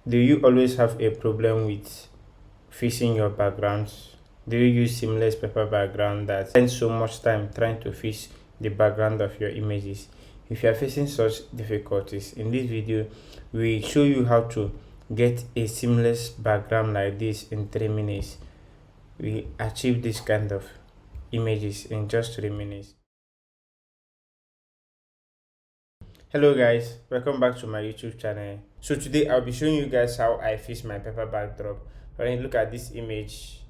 Do you always have a problem with fixing your backgrounds? Do you use seamless paper background that spend so much time trying to fix the background of your images? If you are facing such difficulties, in this video we show you how to get a seamless background like this in 3 minutes. We achieve this kind of images in just 3 minutes. Hello guys, welcome back to my YouTube channel. So today I'll be showing you guys how I fix my paper backdrop. When you look at this image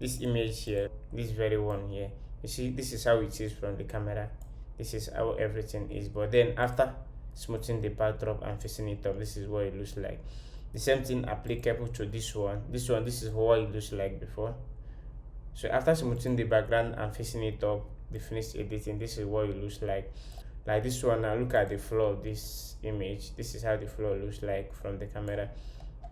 here, this very one here, you see this is how it is from the camera. This is how everything is, but then after smoothing the backdrop and fixing it up, this is what it looks like. The same thing applicable to this one. This is what it looks like before. So after smoothing the background and fixing it up, the finished editing, this is what it looks like this one. Now look at the flow of this image. This is how the flow looks like from the camera.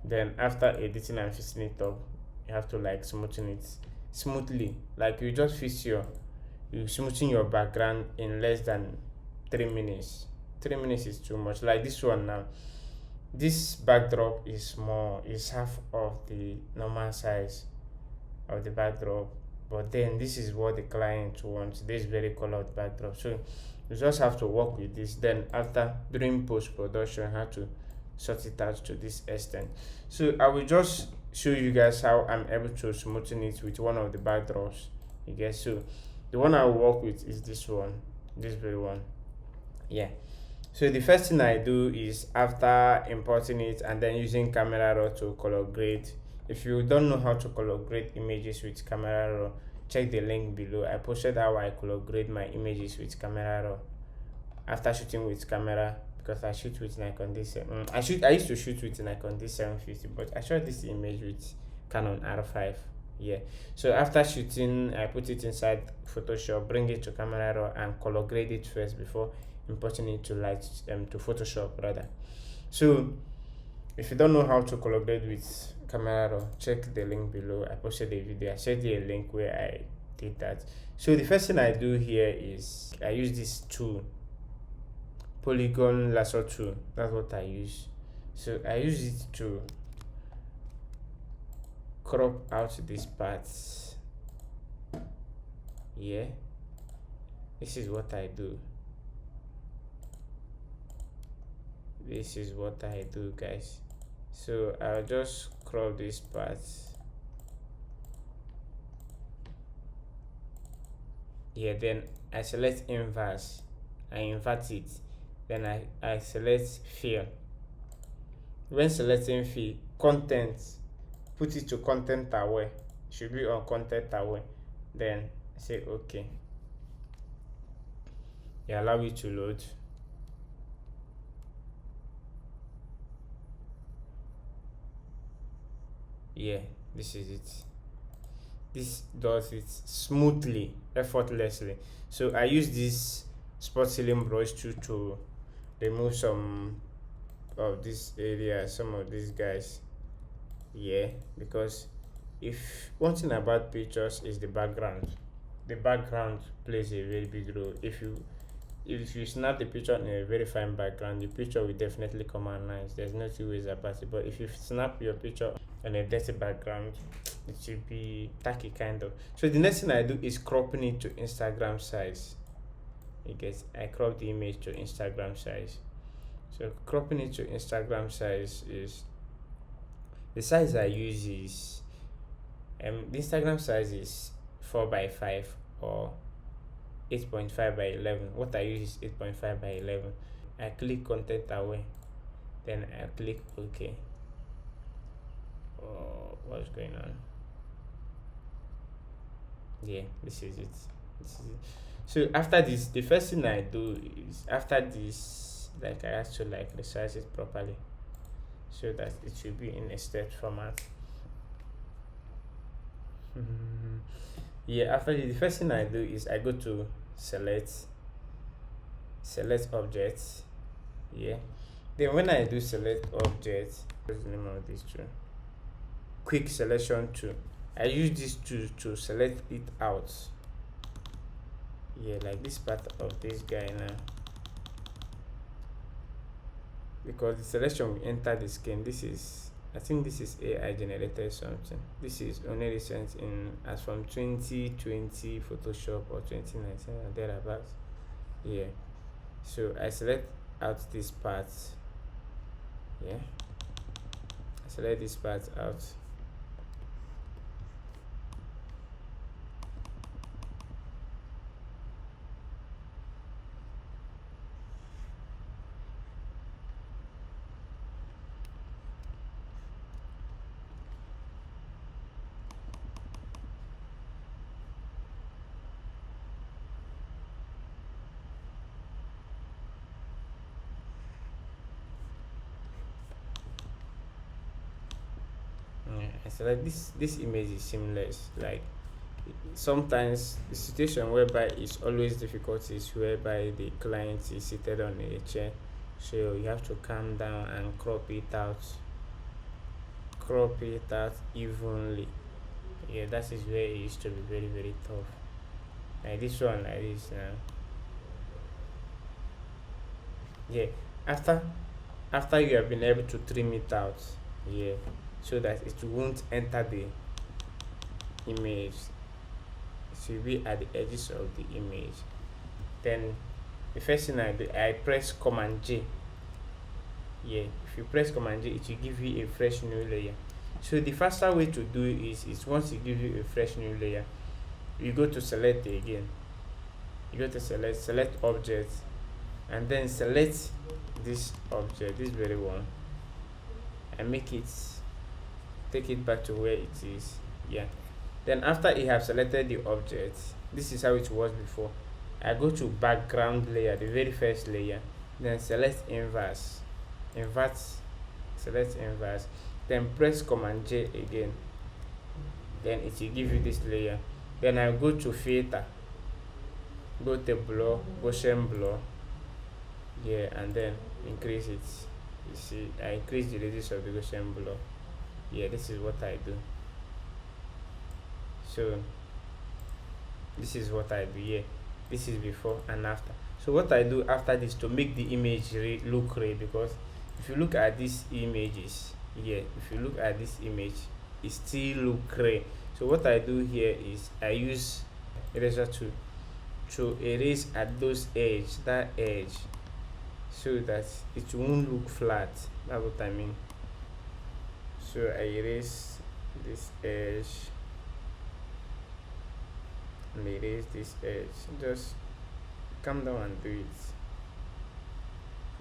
Then after editing and fixing it up, you have to like smoothen it smoothly. Like you smoothing your background in less than 3 minutes. 3 minutes is too much. Like this one now, this backdrop is half of the normal size of the backdrop, but then this is what the client wants, this very colored backdrop. So you just have to work with this. Then after, during post-production, you have to sort it out to this extent. So I will just show you guys how I'm able to smoothen it with one of the backdrops. You guys, so the one I will work with is this one, this very one. Yeah, so the first thing I do is, after importing it and then using Camera Raw to color grade. If you don't know how to color grade images with Camera Raw, check the link below. I posted how I color grade my images with Camera Raw after shooting with camera, because I shoot with Nikon D7. I used to shoot with Nikon D750, but I shot this image with Canon R5. Yeah, so after shooting, I put it inside Photoshop, bring it to Camera Raw and color grade it first before importing it to to Photoshop rather. So if you don't know how to color grade with Camera Raw, check the link below. I posted a video. I shared a link where I did that. So the first thing I do here is I use this tool, polygon lasso tool. That's what I use. So I use it to crop out these parts. Yeah, this is what I do. This is what I do, guys. So I'll just crop this part. Yeah, then I select inverse, I invert it, then I select fill. When selecting fill, content, put it to content aware, should be on content aware, then say okay. You allow it to load. Yeah, this is it. This does it smoothly, effortlessly. So I use this spot sealing brush to remove some of this area, some of these guys. Yeah, because if one thing about pictures is the background plays a very big role. If you snap the picture in a very fine background, the picture will definitely come out nice. There's no two ways about it. But if you snap your picture on a dirty background, it should be tacky kind of. So the next thing I do is cropping it to Instagram size. I crop the image to Instagram size. So cropping it to Instagram size is, the size I use is the Instagram size is 4:5 or 8.5 by 11. What I use is 8.5 by 11. I click content away, then I click OK. Oh, what's going on? Yeah, this is it. So after this, the first thing I do is, after this, like I have to like resize it properly so that it should be in a state format. Yeah, after the first thing I do is I go to select objects. Yeah, then when I do select objects, what's the name of this tool? Quick selection tool. I use this tool to select it out. Yeah, like this part of this guy now. because the selection will enter the skin. This is, I think this is AI generated something. This is only recent in as from 2020 Photoshop or 2019 or thereabouts. Yeah. So I select out this part. Yeah. I select this part out. Yeah, I select this image is seamless. Like sometimes the situation whereby it's always difficult is whereby the client is seated on a chair, so you have to calm down and crop it out evenly. Yeah, that is where it used to be very very tough. Like this one, like this now. Yeah, after you have been able to trim it out, yeah, so that it won't enter the image, it will be at the edges of the image. Then the first thing I do, I press Command J. Yeah, if you press Command J, it will give you a fresh new layer. So the faster way to do it is once it gives you a fresh new layer, you go to select again. You go to select object, and then select this object, this very one, and take it back to where it is. Yeah. Then after you have selected the object, this is how it was before. I go to background layer, the very first layer, then select inverse, invert, select inverse, then press Command J again, then it will give you this layer. Then I go to filter, go to blur, Gaussian blur, yeah, and then increase it. You see, I increase the radius of the Gaussian blur. Yeah, this is what I do. So this is what I do. Yeah, this is before and after. So what I do after this to make the image look real, because if you look at these images, yeah, if you look at this image, it still look gray. So what I do here is I use eraser to erase at those that edge, so that it won't look flat. That's what I mean. So I erase this edge and erase this edge. Just come down and do it.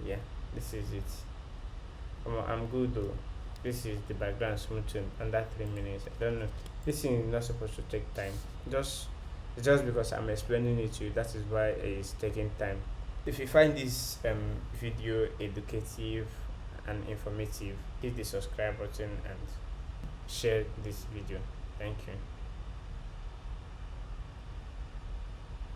Yeah, this is it. I'm good though. This is the background smoothing under 3 minutes. I don't know. This thing is not supposed to take time. Just because I'm explaining it to you, that is why it's taking time. If you find this video educative and informative, hit the subscribe button and share this video. Thank you.